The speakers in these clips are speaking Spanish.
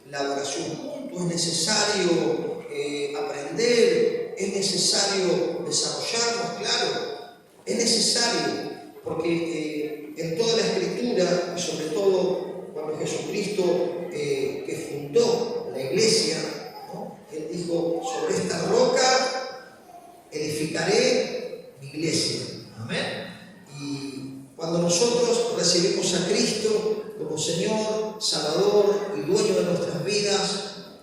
la adoración juntos, es necesario aprender, es necesario desarrollarnos, claro, es necesario, porque en toda la Escritura, y sobre todo cuando Jesucristo que fundó la iglesia, ¿no? Él dijo: sobre esta roca edificaré mi iglesia. Amén. Y cuando nosotros recibimos a Cristo como Señor, Salvador y dueño de nuestras vidas,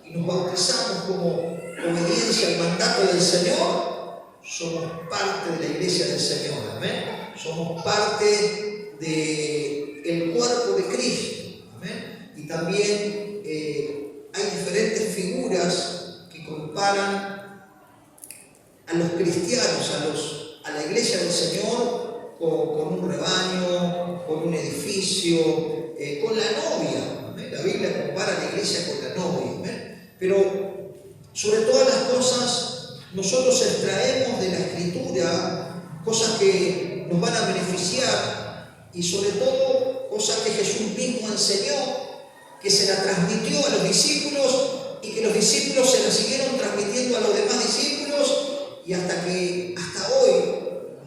y nos bautizamos como obediencia al mandato del Señor, somos parte de la iglesia del Señor. Amén. Somos parte del cuerpo de Cristo. Amén. Y también hay diferentes figuras que comparan a los cristianos, a la iglesia del Señor, con un rebaño, con un edificio, con la novia. ¿Amén? La Biblia compara a la iglesia con la novia. ¿Amén? Pero sobre todas las cosas, nosotros extraemos de la Escritura cosas que nos van a beneficiar, y sobre todo cosas que Jesús mismo enseñó, que se la transmitió a los discípulos, y que los discípulos se la siguieron transmitiendo a los demás discípulos, y hasta hoy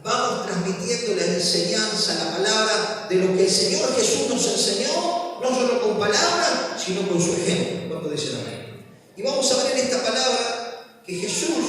vamos transmitiendo la enseñanza, la palabra de lo que el Señor Jesús nos enseñó, no solo con palabras, sino con su ejemplo. ¿Cuánto dicen amén? Y vamos a ver en esta palabra que Jesús,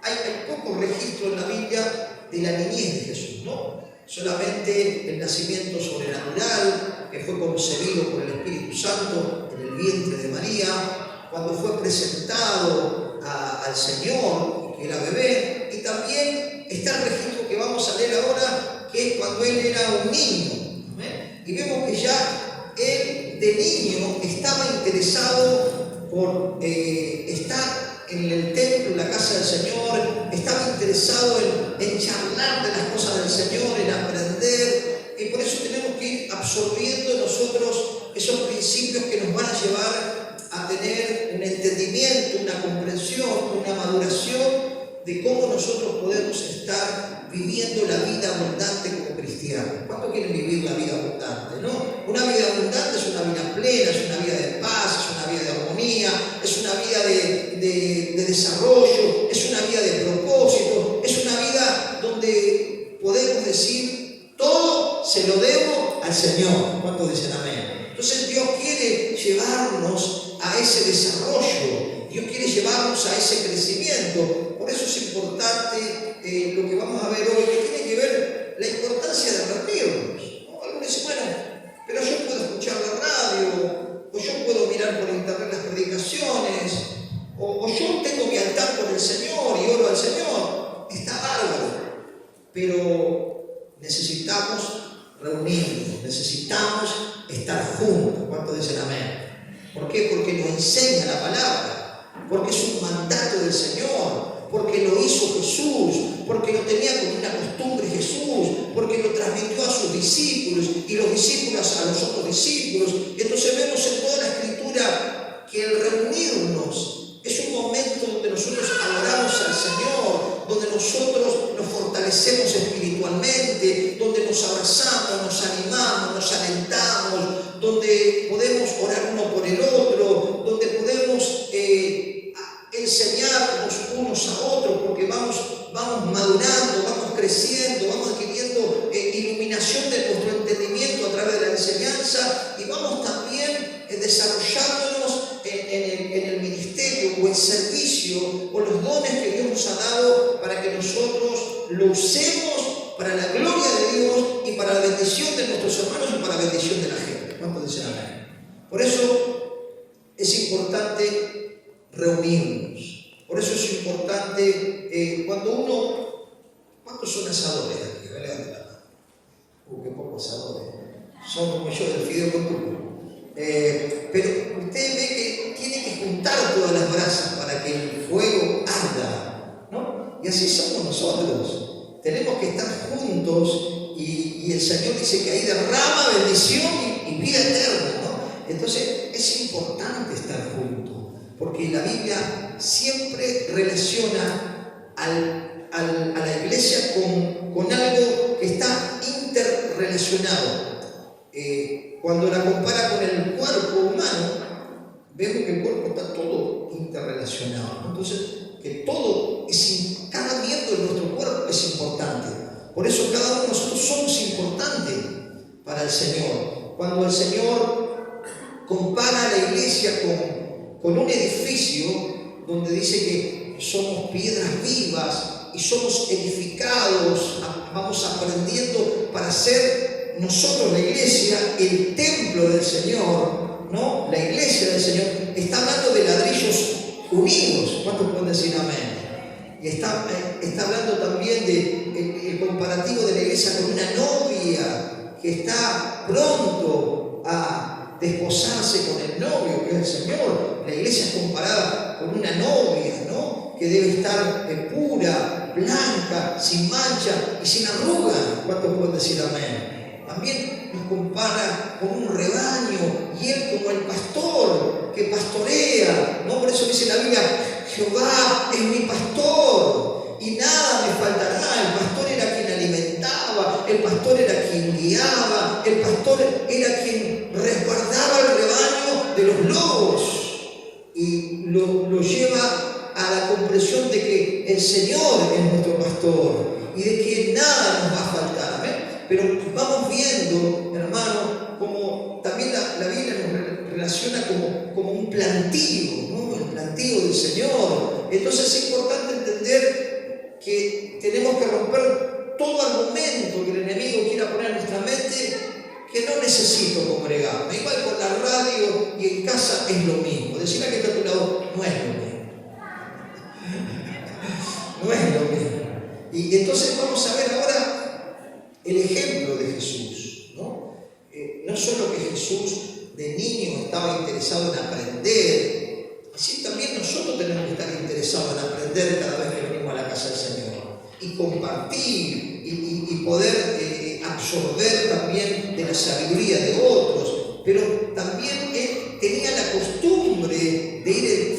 hay poco registro en la Biblia de la niñez de Jesús, ¿no? Solamente el nacimiento sobrenatural, que fue concebido por el Espíritu Santo en el vientre de María, cuando fue presentado al Señor, que era bebé, y también está el registro que vamos a leer ahora, que es cuando él era un niño. ¿Amén? Y vemos que ya él de niño estaba interesado por estar en el templo, en la casa del Señor, estaba interesado en charlar de las cosas del Señor, en aprender, y por eso tenemos que ir absorbiendo nosotros esos principios que nos van a llevar a tener un entendimiento, una comprensión, una maduración de cómo nosotros podemos estar viviendo la vida abundante como cristianos. ¿Cuántos quieren vivir la vida abundante? ¿No? Una vida abundante es una vida plena, es una vida de paz, es una vida de armonía, es una vida de desarrollo, es una vida de propósito, es una vida donde podemos decir: todo se lo debo al Señor. ¿Cuántos dicen amén? Entonces Dios quiere llevarnos a ese desarrollo, Dios quiere llevarnos a ese crecimiento. Por eso es importante lo que vamos a ver hoy, que tiene que ver la importancia de reunirnos, ¿no? Algunos dicen: bueno, pero yo puedo escuchar la radio, o yo puedo mirar por internet las predicaciones, o yo tengo mi altar con el Señor y oro al Señor. Está bárbaro, pero necesitamos reunirnos, necesitamos estar juntos. ¿Cuántos dicen amén? ¿Por qué? Porque nos enseña la palabra, porque es un mandato del Señor, porque lo hizo Jesús, porque lo tenía como una costumbre Jesús, porque lo transmitió a sus discípulos y los discípulos a los otros discípulos. Entonces vemos en toda la Escritura que el reunirnos es un momento donde nosotros adoramos al Señor, donde nosotros nos fortalecemos espiritualmente, donde nos abrazamos, nos animamos, nos alentamos, donde podemos orar uno por el otro, donde podemos enseñarnos unos a otros, porque vamos madurando, vamos creciendo, vamos adquiriendo iluminación de nuestro entendimiento a través de la enseñanza, y vamos también desarrollándonos en el ministerio o el servicio o los dones que Dios nos ha dado, para que nosotros lo usemos para la gloria de Dios y para la bendición de nuestros hermanos y para la bendición de la gente. ¿Cuántos dicen amén? Por eso es importante reunirnos. Por eso es importante ¿cuántos son asadores aquí? Levanten la mano. Qué pocos asadores. Son como yo del fideo con tubo. Pero usted ve que tiene que juntar todas las brasas para que el fuego arda, ¿no? Y así somos nosotros. Tenemos que estar juntos, y el Señor dice que ahí derrama bendición y vida eterna, ¿no? Entonces es importante estar juntos, porque la Biblia siempre relaciona a la iglesia con algo que está interrelacionado. Cuando la compara con el cuerpo humano, vemos que el cuerpo está todo interrelacionado, ¿no? Entonces, que todo, cada miembro de nuestro cuerpo es importante. Por eso cada uno de nosotros somos importantes para el Señor. Cuando el Señor compara a la iglesia con un edificio donde dice que somos piedras vivas y somos edificados, vamos aprendiendo para ser nosotros la iglesia, el templo del Señor, ¿no? La iglesia del Señor está hablando de ladrillos unidos. ¿Cuántos pueden decir amén? Y está hablando también del comparativo de la iglesia con una novia que está pronto a desposarse con el novio, que es el Señor. La iglesia es comparada con una novia, ¿no? Que debe estar pura, blanca, sin mancha y sin arruga. ¿Cuántos pueden decir amén? También nos compara con un rebaño y él como el pastor que pastorea, ¿no? Por eso dice la Biblia, Jehová es mi pastor y nada me faltará. El pastor era quien alimentaba, el pastor era quien guiaba, el pastor era quien resguardaba el rebaño de los lobos y lo lleva a la comprensión de que el Señor es nuestro pastor y de que nada nos va a faltar. ¿Amén? Pero vamos viendo, hermano, como también la Biblia nos relaciona como un plantío, ¿no? El plantío del Señor. Entonces es importante entender que tenemos que romper todo argumento que el enemigo quiera poner en nuestra mente, que no necesito congregarme. Igual con la radio y en casa es lo mismo. Decirle que está a tu lado, no es lo mismo. No es lo mismo. Y entonces vamos a ver ahora el ejemplo de Jesús, ¿no? No solo que Jesús de niño estaba interesado en aprender, así también nosotros tenemos que estar interesados en aprender cada vez que venimos a la casa del Señor y compartir y poder absorber también de la sabiduría de otros. Pero también él tenía la costumbre de ir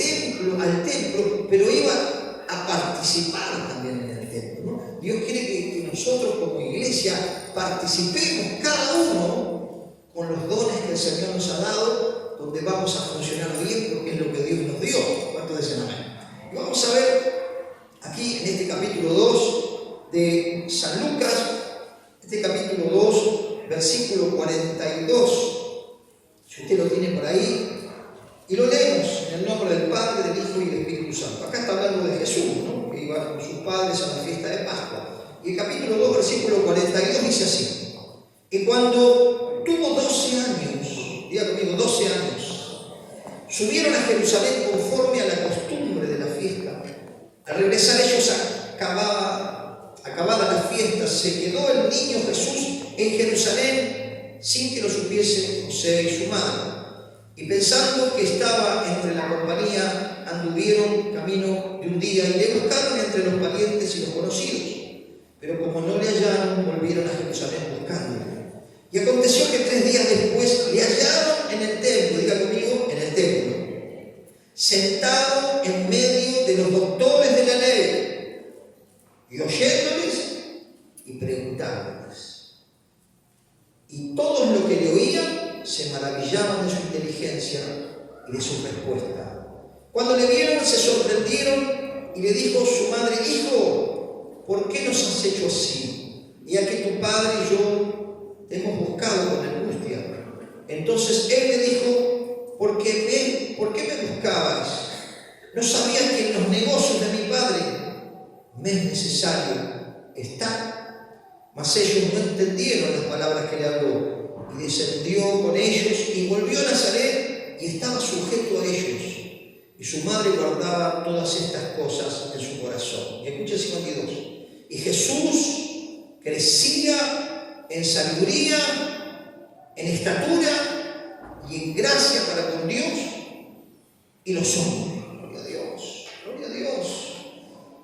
al templo, pero iba a participar también en el templo, ¿no? Dios quiere que nosotros como iglesia participemos cada uno con los dones que el Señor nos ha dado, donde vamos a funcionar bien porque es lo que Dios nos dio. ¿Cuántos dicen amén? Y vamos a ver aquí en este capítulo 2 de San Lucas, este capítulo 2, versículo 42. Si usted lo tiene por ahí, y lo leemos en el nombre del Padre, del Hijo y del Espíritu Santo. Acá está hablando de Jesús, ¿no? Que iba con sus padres a la fiesta de Pascua. Y el capítulo 2, versículo 42 dice así: y cuando tuvo 12 años, diga conmigo, 12 años, subieron a Jerusalén conforme a la costumbre de la fiesta. Al regresar ellos acabada la fiesta, se quedó el niño Jesús en Jerusalén sin que lo supiese José y su madre. Y pensando que estaba entre la compañía, anduvieron camino de un día y le buscaron entre los parientes y los conocidos. Pero como no le hallaron, volvieron a Jerusalén buscándole. Y aconteció que 3 días después le hallaron en el templo, diga conmigo, en el templo, sentado en medio de los doctores de la ley, y oyéndoles y preguntándoles. Y todos los que le oían se maravillaban de su inteligencia y de su respuesta. Cuando le vieron, se sorprendieron y le dijo su madre: hijo, ¿por qué nos has hecho así? Ya que tu padre y yo te hemos buscado con angustia. Entonces él le dijo: ¿por qué me buscabais? ¿No sabías que en los negocios de mi padre me es necesario estar? Mas ellos no entendieron las palabras que le habló. Y descendió con ellos y volvió a Nazaret y estaba sujeto a ellos. Y su madre guardaba todas estas cosas en su corazón. Y escucha 52. Y Jesús crecía en sabiduría, en estatura y en gracia para con Dios y los hombres. Gloria a Dios, gloria a Dios,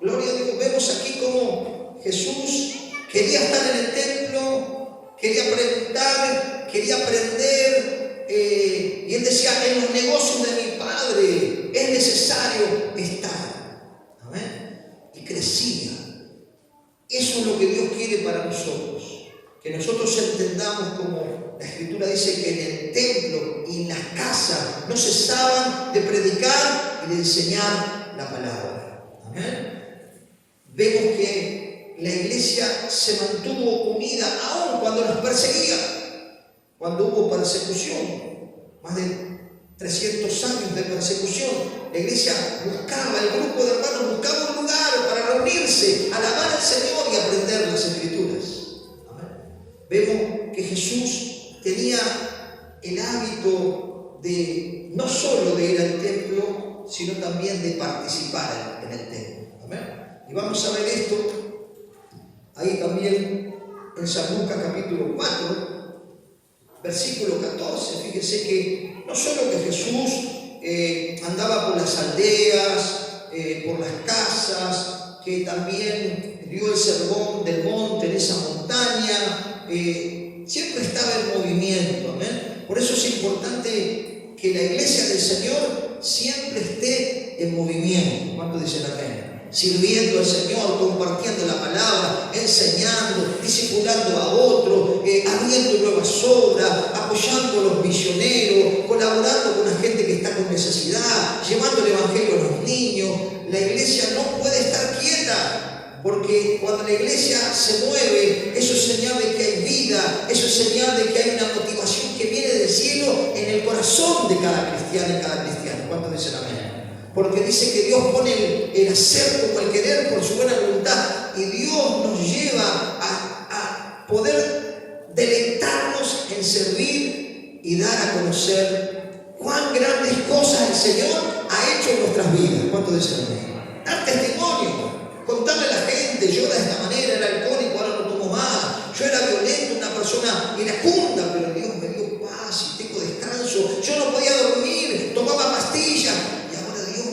gloria a Dios. Vemos aquí cómo Jesús quería estar en el templo, quería preguntar, quería aprender, y él decía: en los negocios de mi padre es necesario estar. Amén. Y crecía. Eso es lo que Dios quiere para nosotros, que nosotros entendamos, como la Escritura dice, que en el templo y en las casas casa no cesaban de predicar y de enseñar la palabra. Amén. Vemos que la iglesia se mantuvo unida aún cuando los perseguían, cuando hubo persecución, más de 300 años de persecución. La iglesia buscaba, el grupo de hermanos buscaba un lugar para reunirse, alabar al Señor y aprender las Escrituras. Amén. Vemos que Jesús tenía el hábito de no solo de ir al templo, sino también de participar en el templo. Amén. Y vamos a ver esto ahí también en San Lucas capítulo 4, versículo 14. Fíjese que no solo que Jesús andaba por las aldeas, por las casas, que también dio el sermón del monte en esa montaña, siempre estaba en movimiento. ¿Amén? Por eso es importante que la iglesia del Señor siempre esté en movimiento. ¿Cuántos dicen amén? Sirviendo al Señor, compartiendo la palabra, enseñando, discipulando a otros, abriendo nuevas obras, apoyando a los misioneros, colaborando con la gente que está con necesidad, llevando el evangelio a los niños. La iglesia no puede estar quieta, porque cuando la iglesia se mueve, eso es señal de que hay vida, eso es señal de que hay una motivación que viene del cielo en el corazón de cada cristiano y cada cristiana. ¿Cuántos dicen amén? Porque dice que Dios pone el hacer como el querer por su buena voluntad, y Dios nos lleva a poder deleitarnos en servir y dar a conocer cuán grandes cosas el Señor ha hecho en nuestras vidas. ¿Cuánto dicen amén? Dar testimonio, contarle a la gente: yo era de esta manera, era alcohólico, ahora no tomo más, yo era violento, una persona iracunda, pero Dios me dio paz y tengo descanso, yo no podía dormir, tomaba pastillas,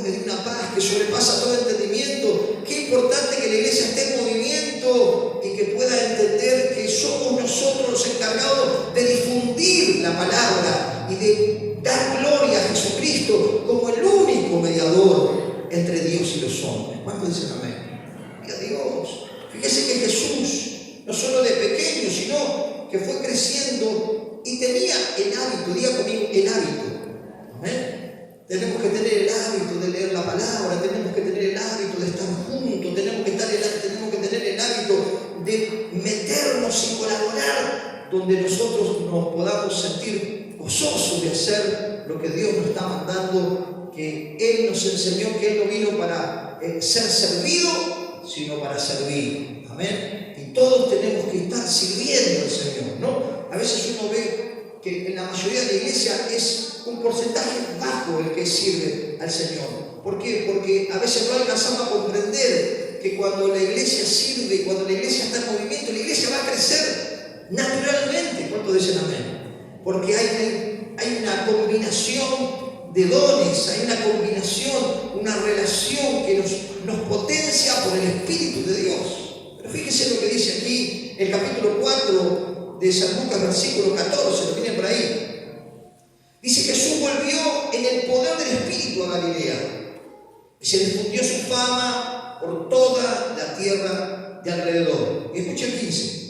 me dio una paz que sobrepasa todo entendimiento. Qué importante que la iglesia esté en movimiento y que pueda entender que somos nosotros los encargados de difundir la palabra y de dar gloria a Jesucristo como el único mediador entre Dios y los hombres. ¿Cuántos dicen amén? Y a Dios. Fíjese que Jesús, no solo de pequeño, sino que fue creciendo y tenía el hábito, diga conmigo, el hábito. Amén. Tenemos que tener el hábito de leer la palabra, tenemos que tener el hábito de estar juntos, tenemos que tener el hábito de meternos y colaborar donde nosotros nos podamos sentir gozosos de hacer lo que Dios nos está mandando, que Él nos enseñó que Él no vino para ser servido, sino para servir. Amén. Y todos tenemos que estar sirviendo al Señor, ¿no? A veces uno ve que en la mayoría de la iglesia es un porcentaje bajo el que sirve al Señor. ¿Por qué? Porque a veces no alcanzamos a comprender que cuando la iglesia sirve, cuando la iglesia está en movimiento, la iglesia va a crecer naturalmente. ¿Cuántos dicen amén? Porque hay una combinación de dones, hay una combinación, una relación que nos potencia por el Espíritu de Dios. Pero fíjese lo que dice aquí el capítulo 4 de San Lucas, versículo 14, lo tienen por ahí. Dice: Jesús volvió en el poder del Espíritu a Galilea y se difundió su fama por toda la tierra de alrededor. Y escucha el 15.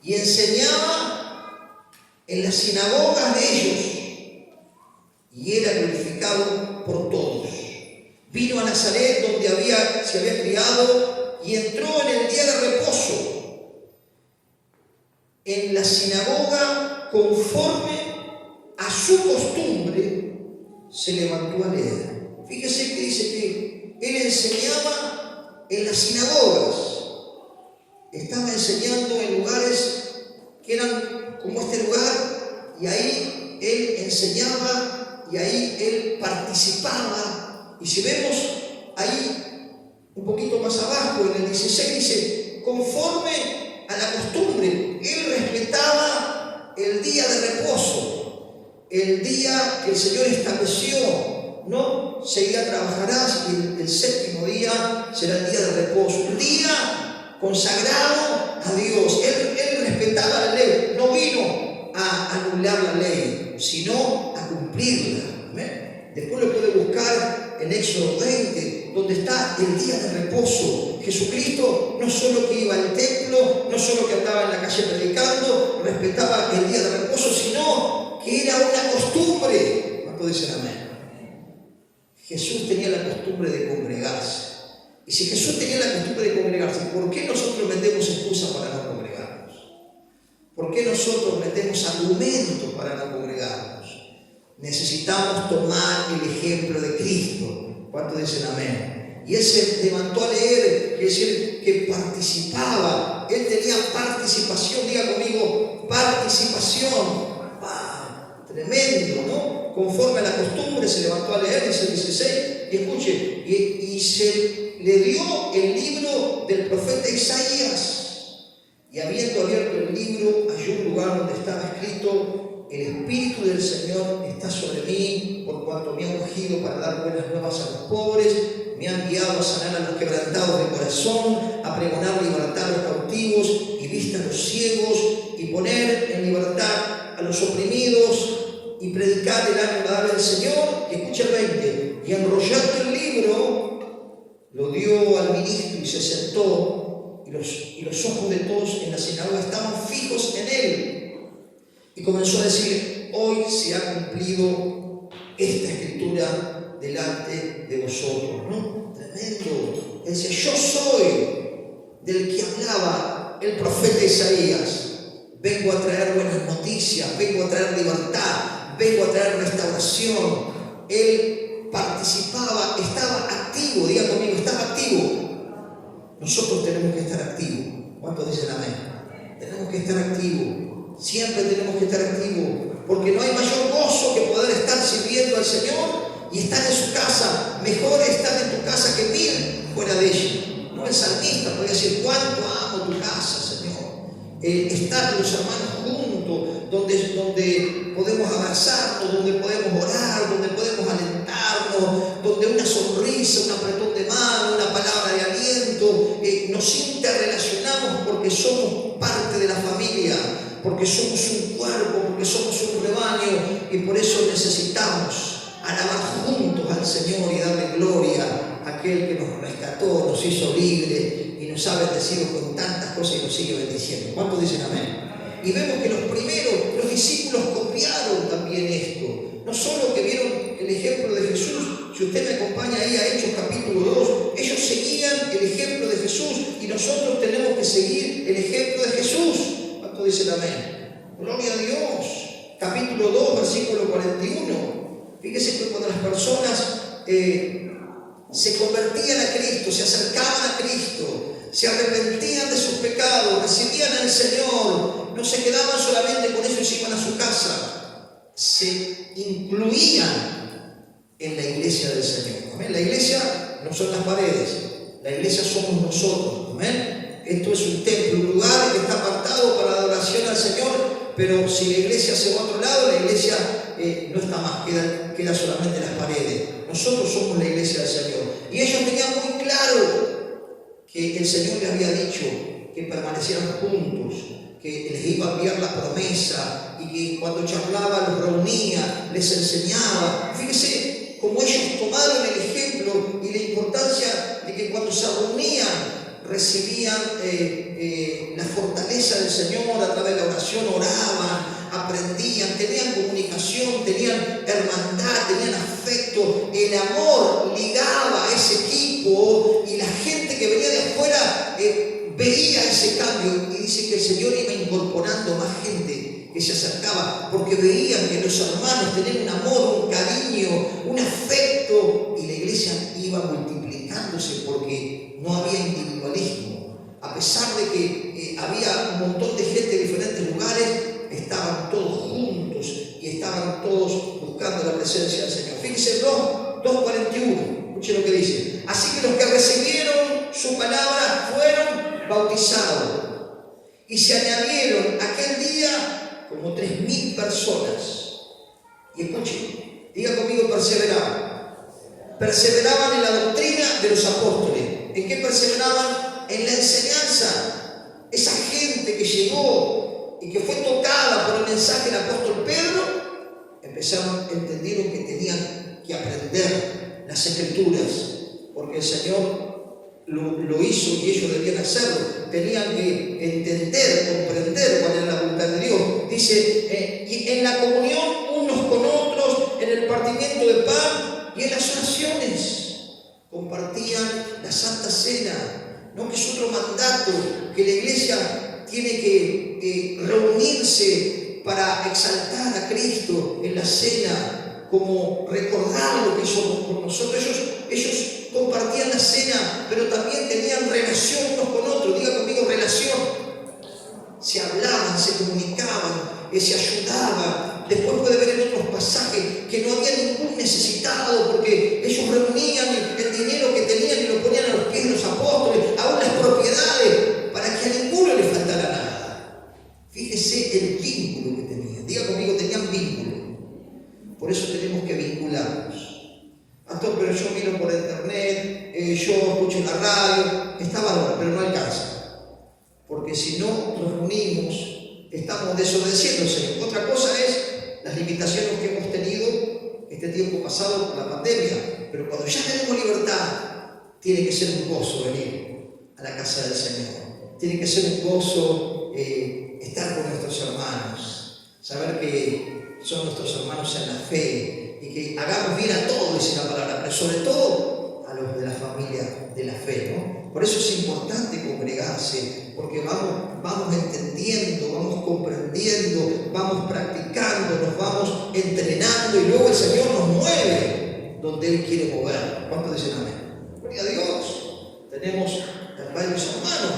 Y enseñaba en las sinagogas de ellos y era glorificado por todos. Vino a Nazaret, donde se había criado, y entró en el día de reposo en la sinagoga, conforme a su costumbre, se levantó a leer. Fíjese que dice que él enseñaba en las sinagogas. Estaba enseñando en lugares que eran como este lugar, y ahí él enseñaba y ahí él participaba. Y si vemos ahí un poquito más abajo, en el 16 dice: conforme a la costumbre, él respetaba el día de reposo, el día que el Señor estableció, ¿no? 6 días trabajarás y el séptimo día será el día de reposo, un día consagrado a Dios. Él respetaba la ley, no vino a anular la ley, sino a cumplirla. ¿Amén? Después lo puede buscar en Éxodo 20, donde está el día de reposo. Jesucristo no solo que iba al templo, no solo que andaba en la calle predicando, respetaba el día de reposo, sino que era una costumbre. ¿Cuánto dicen Jesús tenía la costumbre de congregarse. Y si Jesús tenía la costumbre de congregarse, ¿por qué nosotros metemos excusas para no congregarnos? ¿Por qué nosotros metemos argumentos para no congregarnos? Necesitamos tomar el ejemplo de Cristo. ¿Cuántos dicen amén? Y él se levantó a leer, es decir, que participaba. Él tenía participación, diga conmigo, participación. ¡Wow! Tremendo, ¿no? Conforme a la costumbre se levantó a leer, dice el 16, y escuche, y se le dio el libro del profeta Isaías. Y habiendo abierto el libro, halló un lugar donde estaba escrito: el Espíritu del Señor está sobre mí, por cuanto me ha ungido para dar buenas nuevas a los pobres, me ha enviado a sanar a los quebrantados de corazón, a pregonar libertad a los cautivos y vista a los ciegos, y poner en libertad a los oprimidos, y predicar el año agradable del Señor. Y escucha el 20, y enrollando el libro, lo dio al ministro y se sentó, y los ojos de todos en la sinagoga estaban fijos en él. Y comenzó a decir: hoy se ha cumplido esta escritura delante de vosotros, ¿no? Tremendo. Él decía: yo soy del que hablaba el profeta Isaías. Vengo a traer buenas noticias, vengo a traer libertad, vengo a traer restauración. Él participaba, estaba activo, diga conmigo, estaba activo. Nosotros tenemos que estar activos. ¿Cuántos dicen amén? Tenemos que estar activos. Siempre tenemos que estar activos. Porque no hay mayor gozo que poder estar sirviendo al Señor y estar en su casa. Mejor estar en tu casa que 1000 fuera de ella. No, el salmista podría decir: cuánto amo tu casa, Señor. Estar los hermanos juntos, donde podemos abrazarnos, donde podemos orar, donde podemos alentarnos, donde una sonrisa, un apretón de mano, una palabra de aliento, nos interrelacionamos porque somos parte de la familia, porque somos un cuerpo, porque somos un rebaño, y por eso necesitamos alabar juntos al Señor y darle gloria a aquel que nos rescató, nos hizo libre y nos ha bendecido con tantas cosas y nos sigue bendiciendo. ¿Cuántos dicen amén? Y vemos que los discípulos copiaron también esto. No solo que vieron el ejemplo de Jesús, si usted me acompaña ahí a Hechos capítulo 2, ellos seguían el ejemplo de Jesús y nosotros tenemos que seguir el ejemplo de Jesús. ¿Cuántos dicen amén? Gloria a Dios. Capítulo 2, versículo 41. Fíjese que cuando las personas se convertían a Cristo, se acercaban a Cristo, se arrepentían de sus pecados, recibían al Señor, no se quedaban solamente con eso y se iban a su casa, se incluían en la iglesia del Señor. ¿Amén? La iglesia no son las paredes, la iglesia somos nosotros. ¿Amén? Esto es un templo, un lugar que está apartado para la adoración al Señor, pero si la iglesia se va a otro lado, la iglesia no está más, queda solamente las paredes. Nosotros somos la iglesia del Señor. Y ellos tenían muy claro que el Señor les había dicho que permanecieran juntos, que les iba a enviar la promesa y que cuando charlaba los reunía, les enseñaba. Fíjese cómo ellos tomaron el ejemplo y la importancia de que cuando se reunían recibían la fortaleza del Señor a través de la oración, oraban, aprendían, tenían comunicación, tenían hermandad, tenían afecto. El amor ligaba a ese equipo y la gente que venía de afuera veía ese cambio, y dice que el Señor iba incorporando más gente que se acercaba porque veían que los hermanos tenían un amor, un cariño, un afecto, y la iglesia iba multiplicándose porque no había individualismo. A pesar de que había un montón de gente de diferentes lugares, estaban todos juntos y estaban todos buscando la presencia del Señor. Fíjense 2:41, escuchen lo que dice: así que los que recibieron su palabra fueron bautizados, y se añadieron aquel día como 3.000 personas. Y escuchen, diga conmigo: perseveraban. Perseveraban en la doctrina de los apóstoles. ¿En qué perseveraban? En la enseñanza. Esa gente que llegó y que fue tocada por el mensaje del apóstol Pedro, entendieron que tenían que aprender las Escrituras, porque el Señor lo hizo y ellos debían hacerlo. Tenían que entender, comprender cuál era la voluntad de Dios. Dice, y en la comunión unos con otros, en el partimiento de pan y en las oraciones compartían la Santa Cena, ¿no? Que es otro mandato que la iglesia tiene que reunirse para exaltar a Cristo en la cena, como recordar lo que somos por nosotros. Ellos compartían la cena, pero también tenían relación unos con otros. Diga conmigo, relación. Se hablaban, se comunicaban, se ayudaban. Después puede ver en otros pasajes que no había ningún necesitado, porque ellos reunían el dinero que tenían y lo ponían a los pies de los apóstoles, aún las propiedades, para que a ninguno le faltara nada. Fíjese el vínculo que tenían. Diga conmigo, tenían vínculo. Por eso tenemos que vincularnos. Pastor, pero yo miro por internet, yo escucho en la radio, está bárbaro, pero no alcanza. Porque si no nos reunimos, estamos desobedeciendo al Señor. Otra cosa es las limitaciones que hemos tenido este tiempo pasado por la pandemia. Pero cuando ya tenemos libertad, tiene que ser un gozo venir a la casa del Señor. Tiene que ser un gozo estar con nuestros hermanos, saber que son nuestros hermanos en la fe y que hagamos bien a todos, dice la palabra, pero sobre todo a los de la familia de la fe, ¿no? Por eso es importante congregarse, porque vamos entendiendo, vamos comprendiendo, vamos practicando, nos vamos entrenando y luego el Señor nos mueve donde Él quiere mover. ¿Cuántos dicen amén? Gloria a Dios. Tenemos varios hermanos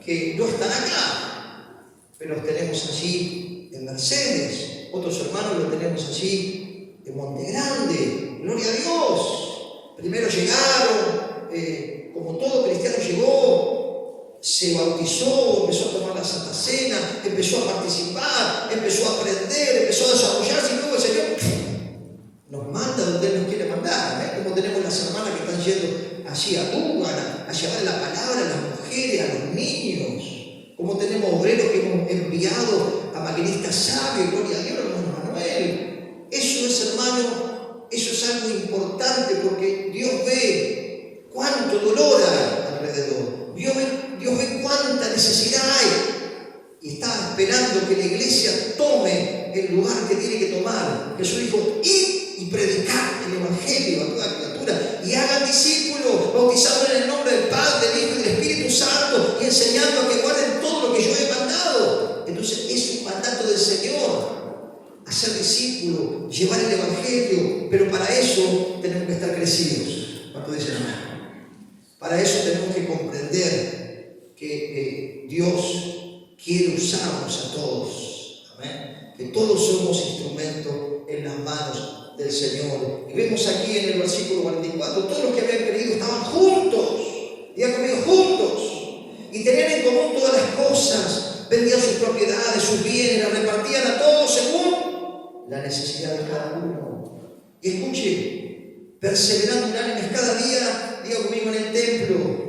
que no están acá, pero los tenemos allí en Mercedes. Otros hermanos los tenemos allí en Monte Grande. Gloria a Dios. Primero llegaron, como todo cristiano llegó, se bautizó, empezó a tomar la Santa Cena, empezó a participar, empezó a aprender, empezó a desarrollarse, y luego el Señor nos manda donde Él nos quiere mandar. Como tenemos las hermanas que están yendo allí a Túbara, a llevar la palabra a las mujeres, a los niños. Como tenemos obreros que hemos enviado a maquinistas sabios, gloria a Dios, hermano Manuel. Eso es, hermano, eso es algo importante, porque Dios ve cuánto dolor hay alrededor. Dios ve cuánta necesidad hay. Y está esperando que la iglesia tome el lugar que tiene que tomar. Jesús dijo, id y predicad el Evangelio a toda criatura y hagan discípulos, bautizados en el nombre del Padre, del Hijo y del Espíritu Santo, y enseñando a que guarden todo lo que yo he mandado. Entonces es un mandato del Señor, hacer discípulos, llevar el Evangelio, pero para eso tenemos que estar crecidos. ¿Cuánto dicen amén? Para eso tenemos que comprender que Dios quiere usarnos a todos. Amén. Que todos somos instrumentos en las manos del Señor. Y vemos aquí en el versículo 44, todos los que habían creído estaban juntos. Digan conmigo, juntos. Y tenían en común todas las cosas. Vendían sus propiedades, sus bienes, las repartían a todos según la necesidad de cada uno. Y escuche, perseverando unánimes cada día, diga conmigo, en el templo.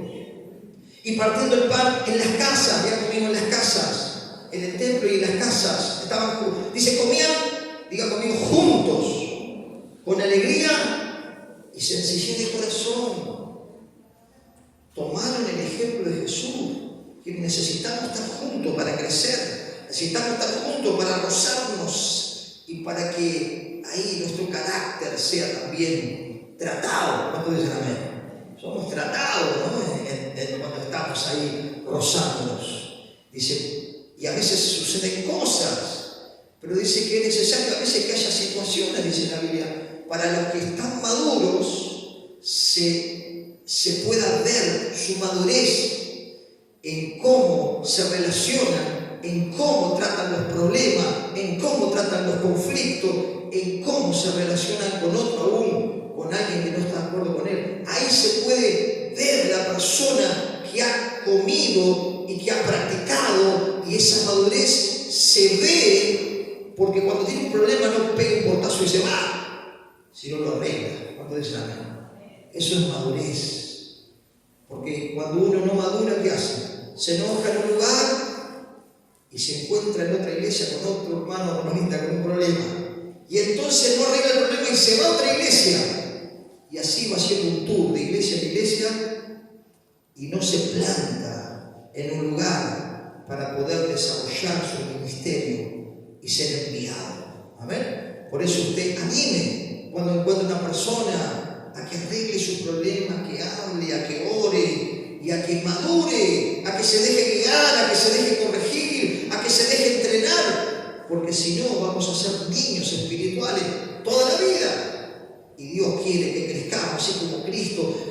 Y partiendo el pan en las casas, diga conmigo, en las casas. En el templo y en las casas estaban, dice, comían, diga conmigo, juntos, con alegría y sencillez de corazón. Tomaron el ejemplo de Jesús, que necesitamos estar juntos para crecer, necesitamos estar juntos para rozarnos y para que ahí nuestro carácter sea también tratado. ¿Cuántos dicen amén? Somos tratados, ¿no? Cuando estamos ahí rozándonos. Dice, y a veces suceden cosas, pero dice que es necesario a veces que haya situaciones, dice la Biblia, para los que están maduros se pueda ver su madurez en cómo se relacionan, en cómo tratan los problemas, en cómo tratan los conflictos, en cómo se relacionan con otro aún, con alguien que no está de acuerdo con él. Ahí se puede ver la persona que ha comido y que ha practicado, y esa madurez se ve, porque cuando tiene un problema no pega un portazo y se va, sino lo arregla. ¿Cuánto dicen amén? Eso es madurez. Porque cuando uno no madura, ¿qué hace? Se enoja en un lugar y se encuentra en otra iglesia con otro hermano hermanita con un problema. Y entonces no arregla el problema y se va a otra iglesia. Y así va haciendo un tour de iglesia en iglesia y no se planta en un lugar para poder desarrollar su ministerio y ser enviado. Amén. Por eso usted anime cuando encuentre una persona Dios quiere que crezcamos, así como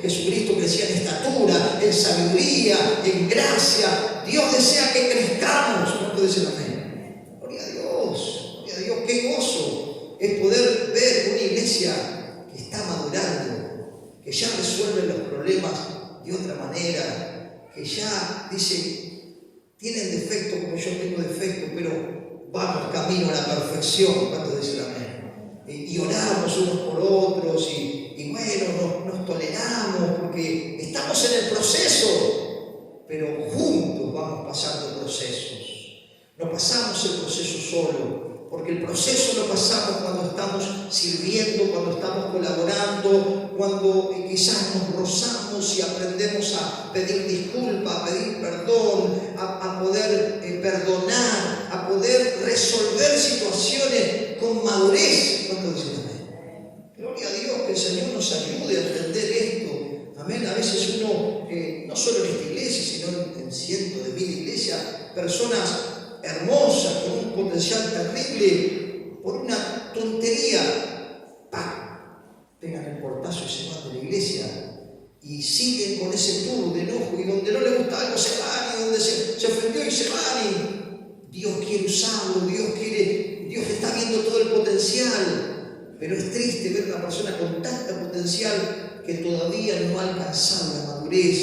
Jesucristo crecía en estatura, en sabiduría, en gracia. Dios desea que crezcamos. ¿Cuánto dicen amén? Gloria a Dios, gloria a Dios. Qué gozo es poder ver una iglesia que está madurando, que ya resuelve los problemas de otra manera, que ya dice, tienen defecto como yo tengo defecto, pero vamos camino a la perfección. ¿Cuánto dicen amén? Y oramos unos por otros y bueno, nos toleramos porque estamos en el proceso, pero juntos vamos pasando procesos. No pasamos el proceso solo, porque el proceso lo pasamos cuando estamos sirviendo, cuando estamos colaborando, cuando quizás nos rozamos y aprendemos a pedir disculpas, a pedir perdón, a poder perdonar, a poder resolver situaciones con madurez. ¿Cuánto dicen amén? Gloria a Dios, que el Señor nos ayude a entender esto. Amén. A veces uno, no solo en esta iglesia, sino en cientos de mil iglesias, personas hermosas, con un potencial terrible, por una tontería, pegan el portazo y se van de la iglesia y siguen con ese tubo de enojo, y donde no le gusta algo se van, y donde se ofendió y se van, y Dios quiere usarlo, Dios está viendo todo el potencial, pero es triste ver una persona con tanta potencial que todavía no ha alcanzado la madurez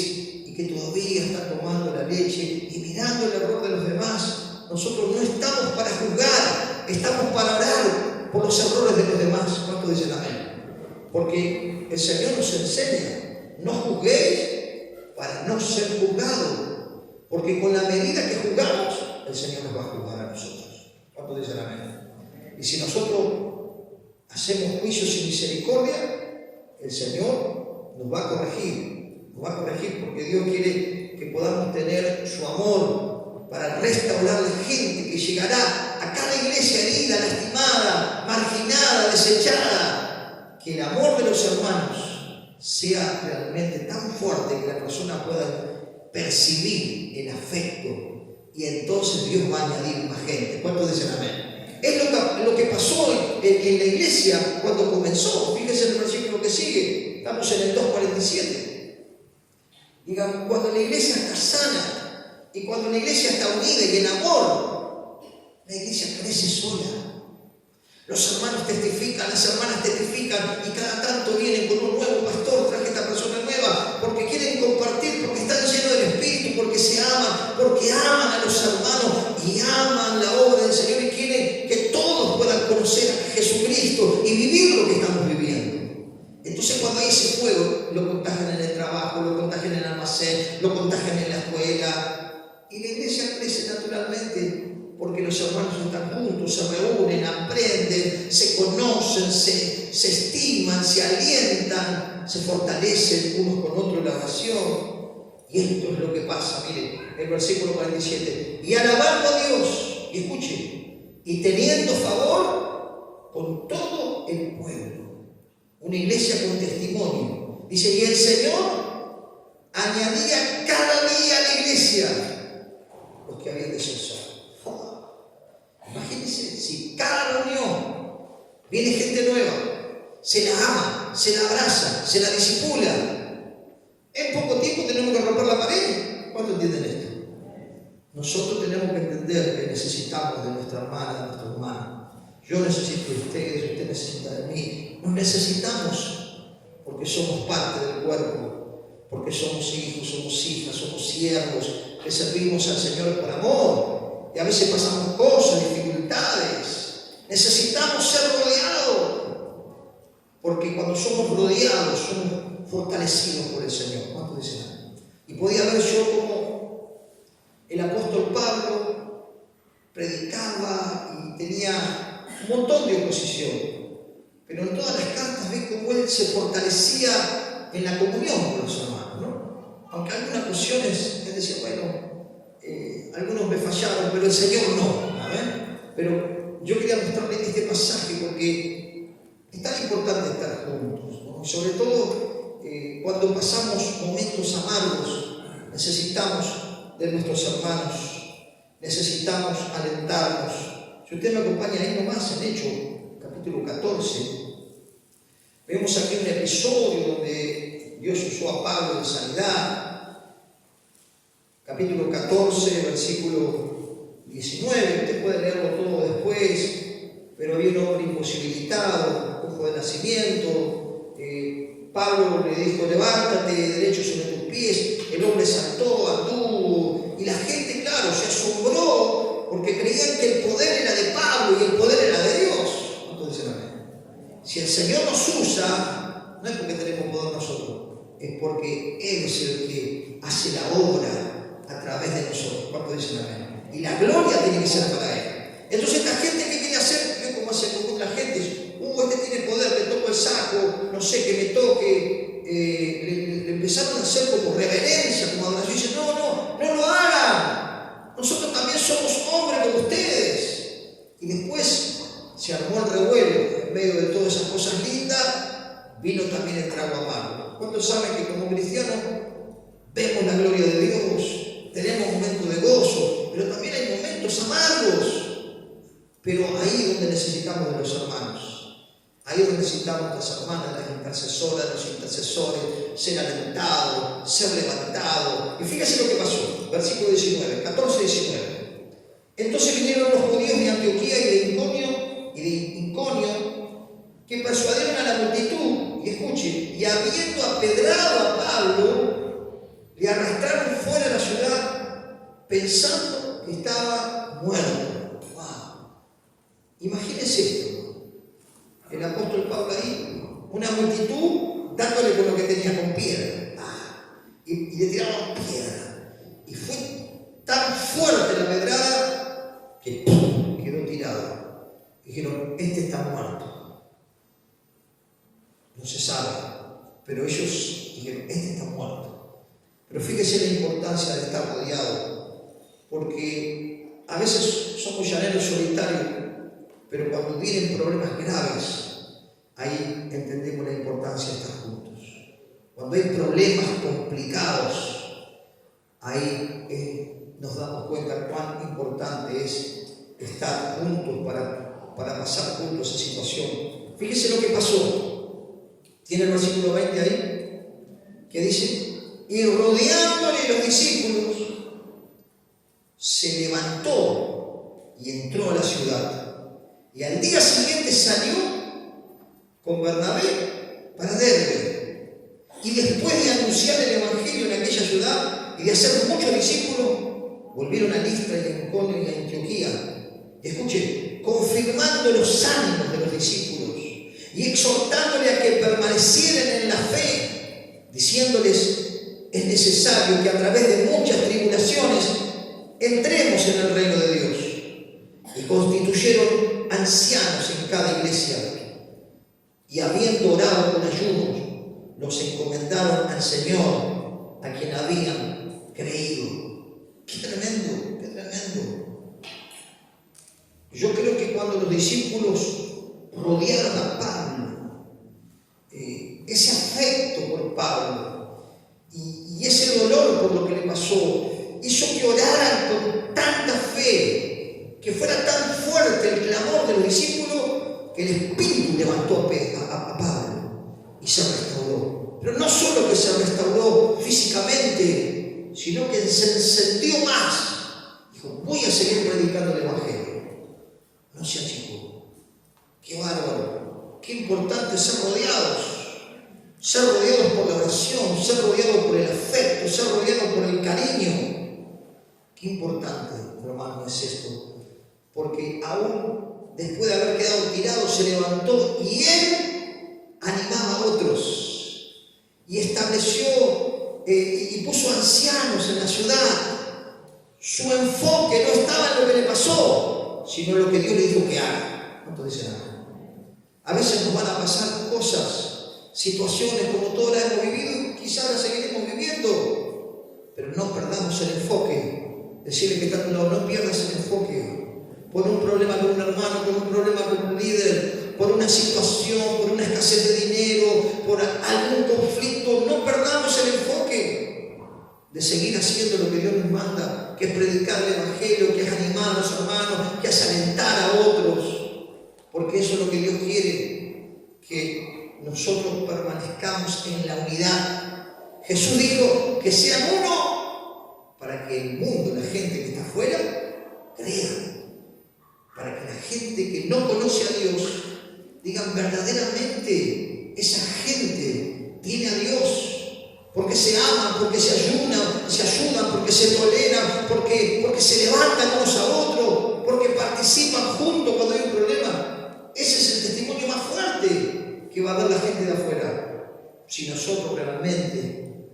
y que todavía está tomando la leche y mirando el error de los demás. Nosotros no estamos para juzgar, estamos para orar por los errores de los demás. ¿Cuánto dicen amén? Porque el Señor nos enseña, no juzguéis para no ser juzgados, porque con la medida que juzgamos, el Señor nos va a juzgar a nosotros. ¿Cuánto dicen amén? Y si nosotros hacemos juicio sin misericordia, el Señor nos va a corregir porque Dios quiere que podamos tener su amor para restaurar la gente que llegará a cada iglesia herida, lastimada, marginada, desechada. Que el amor de los hermanos sea realmente tan fuerte que la persona pueda percibir el afecto, y entonces Dios va a añadir más gente. ¿Cuántos dicen amén? Es lo que pasó en la iglesia cuando comenzó. Fíjense en el versículo que sigue, estamos en el 2:47. Digan, cuando la iglesia está sana y cuando la iglesia está unida y en amor, la iglesia crece sola. Los hermanos testifican, las hermanas testifican, y cada tanto vienen con un nuevo pastor, traje esta persona nueva, porque quieren compartir, porque están llenos del Espíritu, porque se aman, porque aman a los hermanos y aman la obra del Señor y quieren que todos puedan conocer a Jesucristo y vivir lo que estamos viviendo. Entonces cuando hay ese fuego, lo contagian en el trabajo, lo contagian en el almacén, lo contagian en la escuela, y la iglesia crece naturalmente. Porque los hermanos están juntos, se reúnen, aprenden, se conocen, se estiman, se alientan, se fortalecen unos con otros en la oración. Y esto es lo que pasa, mire, el versículo 47. Y alabando a Dios, y escuchen, y teniendo favor con todo el pueblo. Una iglesia con testimonio. Dice, y el Señor añadía cada día a la iglesia los que habían de ser salvos. Imagínense, si cada reunión viene gente nueva, se la ama, se la abraza, se la disipula, en poco tiempo tenemos que romper la pared. ¿Cuánto entienden esto? Nosotros tenemos que entender que necesitamos de nuestra hermana, de nuestro hermano. Yo necesito de ustedes, usted necesita de mí. Nos necesitamos porque somos parte del cuerpo, porque somos hijos, somos hijas, somos siervos, que servimos al Señor por amor. Y a veces pasamos cosas, dificultades. Necesitamos ser rodeados. Porque cuando somos rodeados, somos fortalecidos por el Señor. ¿Cuánto dicen? Y podía ver yo como el apóstol Pablo predicaba y tenía un montón de oposición. Pero en todas las cartas ves cómo él se fortalecía en la comunión con los hermanos, ¿no? Aunque algunas ocasiones él decía, bueno, algunos me fallaron, pero el Señor no. ¿Amén? Pero yo quería mostrarles este pasaje porque es tan importante estar juntos, ¿no? Y sobre todo cuando pasamos momentos amargos, necesitamos de nuestros hermanos, necesitamos alentarnos. Si usted me acompaña ahí nomás en Hechos, capítulo 14, Vemos aquí un episodio donde Dios usó a Pablo en sanidad. Capítulo 14, versículo 19. Usted puede leerlo todo después. Pero había un hombre imposibilitado, cojo de nacimiento. Pablo le dijo: levántate derecho sobre tus pies. El hombre saltó, anduvo. Y la gente, claro, se asombró porque creían que el poder era de Pablo y el poder era de Dios. ¿Cuántos dicen amén? Si el Señor nos usa, no es porque tenemos poder nosotros, es porque Él es el que hace la obra a través de nosotros. ¿Cuántos dicen amén? Y la gloria tiene que ser para Él. Entonces esta gente, ¿qué quiere hacer? Yo como hace con otra gente, este tiene poder, le toco el saco, no sé, que me toque. Le empezaron a hacer como reverencia, como adoración. Y dicen: no lo hagan. Nosotros también somos hombres como ustedes. Y después se armó el revuelo. En medio de todas esas cosas lindas, vino también el trago amargo. ¿Cuántos saben que como cristianos vemos la gloria de Dios? Tenemos momentos de gozo, pero también hay momentos amargos. Pero ahí es donde necesitamos de los hermanos. Ahí es donde necesitamos de las hermanas, las intercesoras, los intercesores, ser alentados, ser levantados. Y fíjese lo que pasó, versículo 19, 14-19. Entonces vinieron los judíos de Antioquía y de Iconio, que persuadieron a la multitud, y escuchen, y habiendo apedrado a Pablo, le arrastraron fuera de la ciudad, pensando que estaba muerto. Imagínense esto, el apóstol Pablo ahí, una multitud dándole con lo que tenía, con piedra, y le tiraban piedra, y fue tan fuerte la pedrada que quedó tirado. Dijeron: este está muerto. No se sabe, pero ellos dijeron: este está muerto. Pero fíjese la importancia de estar rodeado, porque a veces somos llaneros solitarios. Pero cuando vienen problemas graves, ahí entendemos la importancia de estar juntos. Cuando hay problemas complicados, ahí nos damos cuenta cuán importante es estar juntos para pasar juntos esa situación. Fíjese lo que pasó. Tiene el versículo 20 ahí, que dice: y rodeándole los discípulos, se levantó y entró a la ciudad. Y al día siguiente salió con Bernabé para Derbe. Y después de anunciar el evangelio en aquella ciudad y de hacer muchos discípulos, volvieron a Listra y a Iconio y a Antioquía. Escuchen, confirmando los ánimos de los discípulos y exhortándole a que permanecieran en la fe, diciéndoles: es necesario que a través de muchas tribulaciones entremos en el reino de Dios. Y constituyeron ancianos en cada iglesia, y habiendo orado con ayunos, los encomendaron al Señor, a quien habían creído. ¡Qué tremendo! ¡Qué tremendo! Yo creo que cuando los discípulos rodearon a Pablo, ese afecto por Pablo y ese dolor por lo que le pasó, hizo que oraran con tanta fe, que fuera tan fuerte el clamor de los discípulos, que el Espíritu levantó a Pablo y se restauró. Pero no solo que se restauró físicamente, sino que se encendió más. Dijo: voy a seguir predicando el Evangelio. No se achicó. ¡Qué bárbaro! ¡Qué importante ser rodeados! Ser rodeados por la oración, ser rodeados por el afecto, ser rodeados por el cariño. Qué importante, hermano, es esto. Porque aún después de haber quedado tirado, se levantó y él animaba a otros. Y estableció y puso ancianos en la ciudad. Su enfoque no estaba en lo que le pasó, sino en lo que Dios le dijo que haga. ¿Cuánto dicen nada? A veces nos van a pasar cosas, situaciones como todas las hemos vivido y quizás las seguiremos viviendo. Pero no perdamos el enfoque. Decirle que está a tu lado: no pierdas el enfoque. Por un problema con un hermano, por un problema con un líder, por una situación, por una escasez de dinero, por algún conflicto, no perdamos el enfoque de seguir haciendo lo que Dios nos manda, que es predicar el Evangelio, que es animar a los hermanos, que es alentar a otros, porque eso es lo que Dios quiere, que nosotros permanezcamos en la unidad. Jesús dijo que sean uno para que el mundo, la gente que está afuera, crea. Para que la gente que no conoce a Dios digan verdaderamente, esa gente tiene a Dios. Porque se aman, porque se ayudan, porque se toleran, porque se levantan unos a otros, porque participan juntos cuando hay un problema. Ese es el testimonio más fuerte que va a dar la gente de afuera. Si nosotros realmente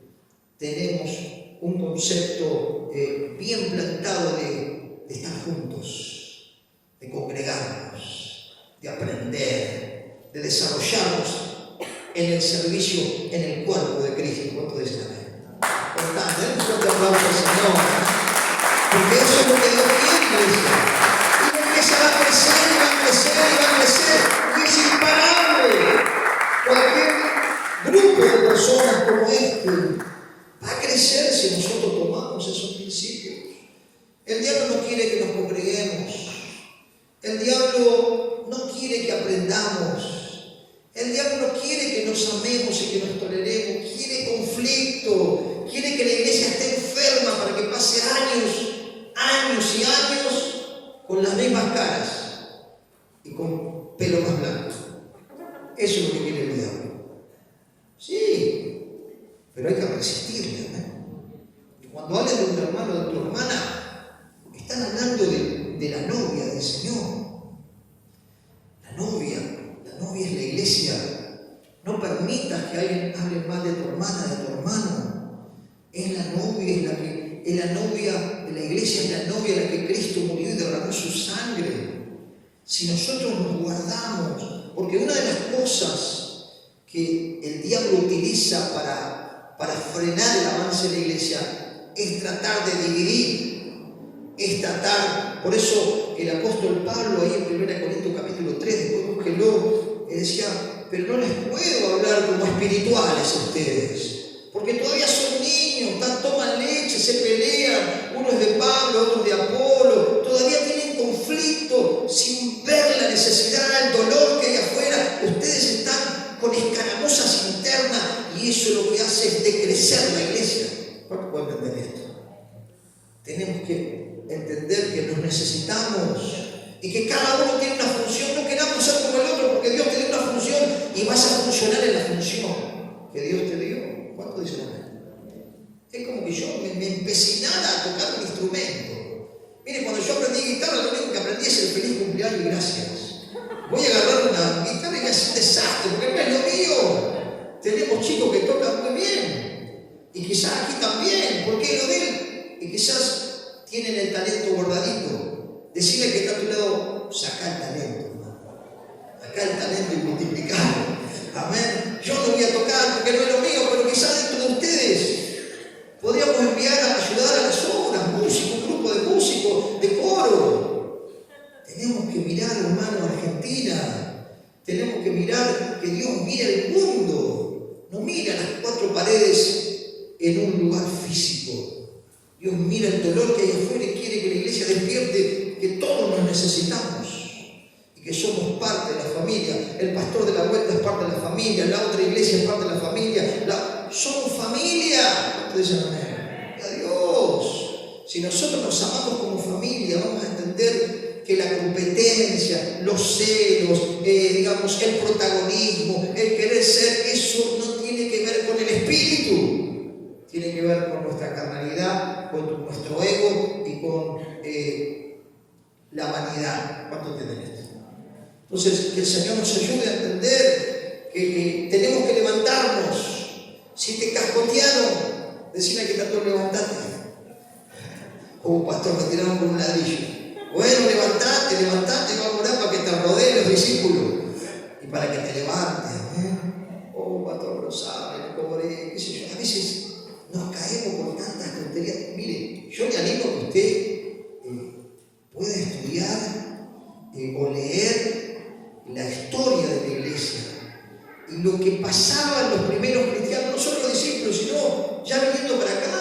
tenemos un concepto bien plantado de estar juntos, de congregarnos, de aprender, de desarrollarnos en el servicio, en el cuerpo de Cristo. ¿Cuánto dicen amén? Importante, un fuerte aplauso al Señor, porque eso es lo que Dios quiere, iglesia. Y la iglesia va a crecer, y va a crecer, y va a crecer, y es imparable. Cualquier grupo de personas como este va a crecer si nosotros tomamos esos principios. El diablo no quiere que nos congreguemos. El diablo no quiere que aprendamos. El diablo no quiere que nos amemos y que nos toleremos. Quiere conflicto. Quiere que la iglesia esté enferma para que pase años y años con las mismas caras y con pelo más blanco. Eso es lo que quiere el diablo. Sí, pero hay que resistirle, ¿no? Y cuando hablan de un hermano o de tu hermana, están hablando de la novia del Señor. La novia es la iglesia. No permitas que alguien hable mal de tu hermana, de tu hermano. Es la novia, es la novia de la iglesia, es la novia a la que Cristo murió y derramó su sangre. Si nosotros nos guardamos, porque una de las cosas que el diablo utiliza para frenar el avance de la iglesia es tratar de dividir, por eso el apóstol Pablo ahí en 1 Corintios capítulo 3, después búsquelo, decía, pero no les puedo hablar como espirituales a ustedes, porque todavía son niños, toman leche, se pelean, uno es de Pablo, otro de Apolo, todavía tienen conflicto sin ver la necesidad, el dolor que hay afuera. Ustedes están con escaramuzas internas y eso lo que hace es decrecer la iglesia. ¿Cuánto pueden entender esto? Tenemos que entender que nos necesitamos y que cada uno tiene una función. No queramos ser como el otro, porque Dios te dio una función y vas a funcionar en la función que Dios te dio. ¿Cuánto dicen amén? Es como que yo me empecinara a tocar un instrumento. Mire, cuando yo aprendí guitarra, lo único que aprendí es el feliz cumpleaños y gracias. Voy a agarrar una guitarra y es un desastre, porque no es lo mío. Tenemos chicos que tocan muy bien, y quizás aquí también, porque es lo de él, y quizás tienen el talento guardadito. Decirle que está a tu lado, saca el talento, hermano. Acá el talento y multiplicarlo. Amén. Yo no voy a tocar porque no es lo mío, pero quizás dentro de ustedes podríamos enviar a ayudar a las obras, músicos, un grupo de músicos, de coro. Tenemos que mirar, hermano, a Argentina. Tenemos que mirar que Dios mira el mundo. No mira las cuatro paredes en un lugar físico. Dios mira el dolor que hay afuera y quiere que la iglesia despierte que todos nos necesitamos. Y que somos parte de la familia. El pastor de la vuelta es parte de la familia, la otra iglesia es parte de la familia. Somos familia. ¿Cuánto dicen amén? Adiós. Si nosotros nos amamos como familia, vamos a entender que la competencia, los celos, digamos, el protagonismo, el querer ser, eso no tiene que ver con el espíritu. Tiene que ver con nuestra carnalidad, con nuestro ego y con la vanidad. ¿Cuánto entienden esto? Entonces, que el Señor nos ayude a entender que tenemos que levantarnos. Si te cascotearon, decime que tanto levantate. Como pastor, me tiraron con un ladrillo. Bueno, levantate, vamos a orar para que te rodeen los discípulos y para que te levantes. Oh, pastor, no sabe, no qué sé yo. A veces nos caemos por tantas tonterías. Mire, yo le animo a que usted pueda estudiar o leer la historia de la iglesia y lo que pasaba en los primeros cristianos, no solo los discípulos, sino ya viniendo para acá.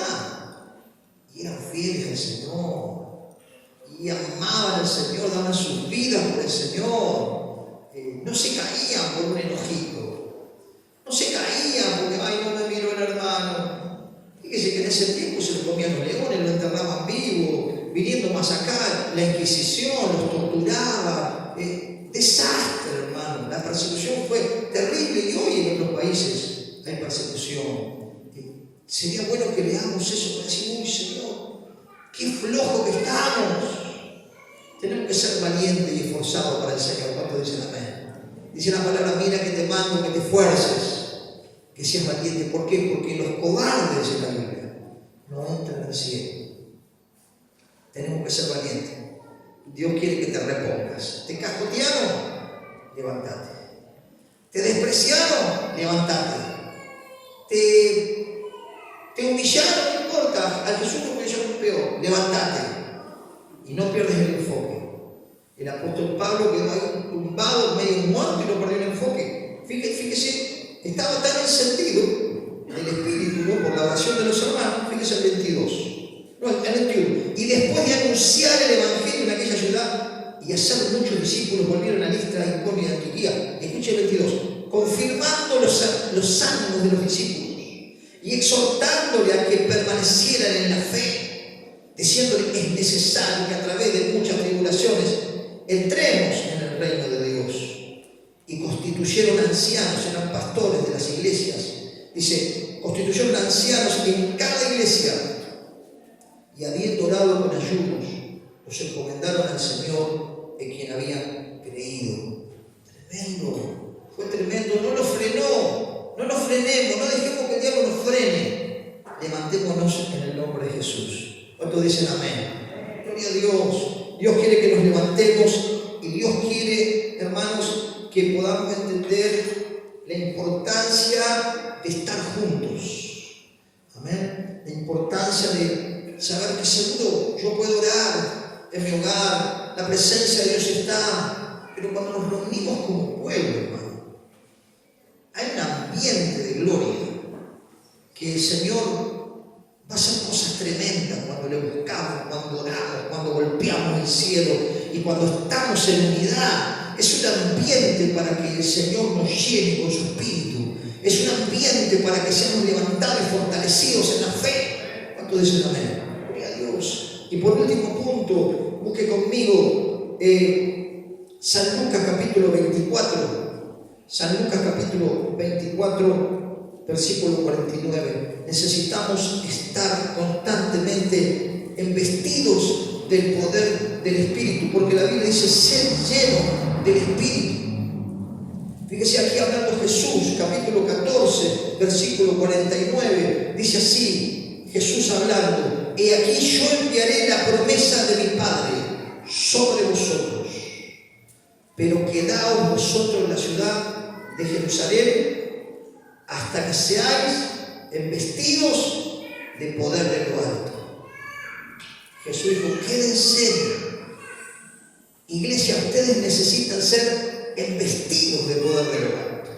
Y eran fieles al Señor, y amaban al Señor, daban sus vidas por el Señor. no se caían por un enojito, no se caían porque, ay, no me miró el hermano. Fíjese que en ese tiempo se lo comían los leones, lo enterraban vivo, viniendo más acá, la Inquisición los torturaba. Desastre, hermano. La persecución fue terrible y hoy en otros países hay persecución. Sería bueno que leamos eso para decir, uy, Señor, qué flojo que estamos. Tenemos que ser valientes y esforzados para el Señor. ¿Cuántos dicen amén? Dice la palabra, mira que te mando, que te esfuerces, que seas valiente. ¿Por qué? Porque los cobardes en la Biblia no entran al cielo. Tenemos que ser valientes. Dios quiere que te repongas. ¿Te cascotearon? Levántate. ¿Te despreciaron? Levántate. ¿Te humillaron? No importa. A Jesús lo humillaron peor. Levántate. Y no pierdes el enfoque. El apóstol Pablo quedó ahí tumbado, medio muerto y no perdió el enfoque. Fíjese, estaba tan encendido el espíritu, ¿no?, por la oración de los hermanos. Fíjese el 22. No, el 21. Y después de anunciar el evangelio en aquella ciudad y hacer muchos discípulos, volvieron a Listra, Iconio y Antioquía. Escuche el 22. Confirmando los ánimos de los discípulos y exhortándole a que permanecieran en la fe, diciéndole que es necesario que a través de muchas tribulaciones entremos en el reino de Dios. Y constituyeron ancianos, eran pastores de las iglesias. Dice, constituyeron ancianos en cada iglesia y habiendo orado con ayunos, los encomendaron al Señor en quien habían creído. Tremendo, fue tremendo, no lo frenó, no nos frenemos, no dejemos que el diablo nos frene. Levantémonos en el nombre de Jesús. ¿Cuántos dicen amén? Gloria a Dios. Dios quiere que nos levantemos y Dios quiere, hermanos, que podamos entender la importancia de estar juntos. Amén. La importancia de saber que seguro yo puedo orar en mi hogar, la presencia de Dios está, pero cuando nos reunimos como pueblo, hermano, hay un ambiente de gloria que el Señor va a hacer cosas tremendas cuando le buscamos, cuando oramos, cuando golpeamos el cielo y cuando estamos en unidad. Es un ambiente para que el Señor nos llene con su espíritu. Es un ambiente para que seamos levantados y fortalecidos en la fe. ¿Cuántos dicen amén? Gloria a Dios. Y por último punto, busque conmigo San Lucas capítulo 24. San Lucas capítulo 24, versículo 49. Necesitamos estar constantemente embestidos del poder del Espíritu, porque la Biblia dice ser lleno del Espíritu. Fíjese aquí hablando Jesús, capítulo 14, versículo 49, dice así, Jesús hablando, he aquí yo enviaré la promesa de mi Padre sobre vosotros, pero quedaos vosotros en la ciudad de Jerusalén hasta que seáis embestidos de poder de lo alto. Jesús dijo, quédense. Iglesia, ustedes necesitan ser embestidos de poder de lo alto.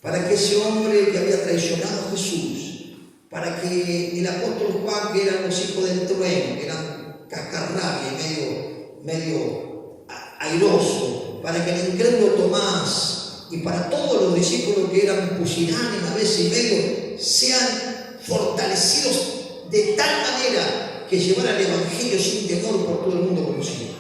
Para que ese hombre que había traicionado a Jesús, para que el apóstol Juan, que eran los hijos del trueno, que eran cascarrabia y medio airoso, para que el incrédulo Tomás y para todos los discípulos que eran pusilánimes a veces y medio, sean fortalecidos de tal manera que llevaran el evangelio sin temor por todo el mundo conocido.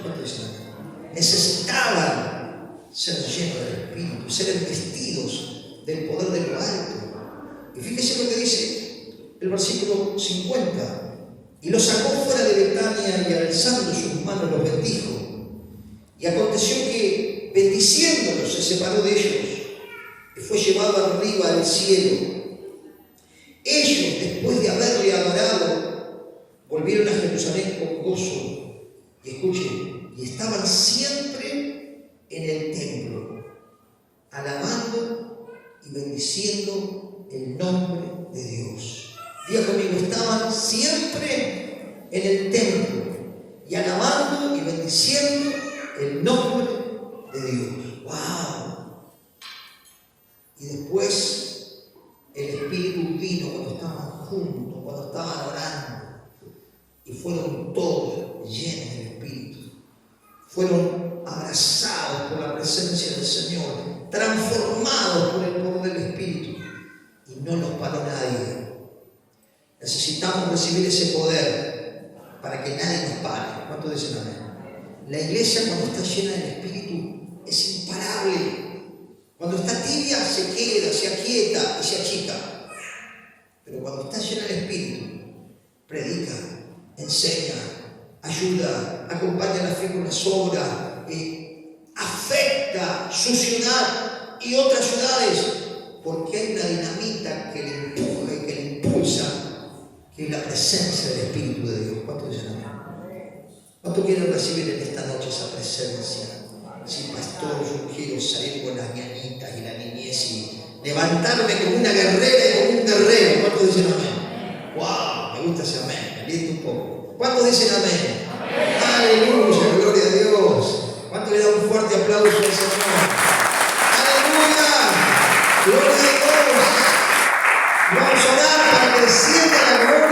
Necesitaban ser llenos del Espíritu, ser investidos del poder de lo alto. Y fíjese lo que dice el versículo 50. Y los sacó fuera de Betania y alzando sus manos los bendijo. Y aconteció que bendiciéndolos se separó de ellos y fue llevado arriba al cielo. Ellos, después de haberle adorado, volvieron a Jerusalén con gozo. Y escuchen, y estaban siempre en el templo, alabando y bendiciendo el nombre de Dios. Diga conmigo, estaban siempre en el templo y alabando y bendiciendo el nombre de Dios. ¡Wow! Y después el Espíritu vino cuando estaban juntos, cuando estaban orando, y fueron todos llenos del Espíritu. Fueron abrazados por la presencia del Señor. necesitamos recibir ese poder para que nadie nos pare. ¿Cuántos dicen amén? La iglesia, cuando está llena del Espíritu, es imparable. Cuando está tibia, se queda, se aquieta y se achica. Pero cuando está llena del Espíritu, predica, enseña, ayuda, acompaña la fe con las obras, afecta su ciudad y otras ciudades, porque hay una dinamita que le empuja y que le impulsa, que es la presencia del Espíritu de Dios. ¿Cuánto dicen amén? ¿Cuánto quieren recibir en esta noche esa presencia? Sí, pastor, yo quiero salir con las ñañitas y la niñez y levantarme como una guerrera y como un guerrero. ¿Cuántos dicen amén? ¡Wow! Me gusta ese amén, me aliento un poco. ¿Cuántos dicen amén? ¡Aleluya! ¡Gloria a Dios! ¿Cuántos le dan un fuerte aplauso al Señor? ¡Aleluya! ¡Gloria a Dios! Vamos a orar para que descienda la gloria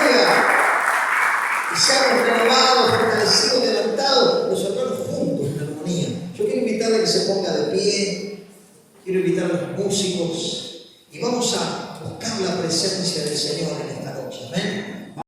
y seamos renovados, fortalecidos, levantados, los hermanos juntos en armonía. Yo quiero invitarle a que se ponga de pie, quiero invitar a los músicos y vamos a buscar la presencia del Señor en esta noche. Amén.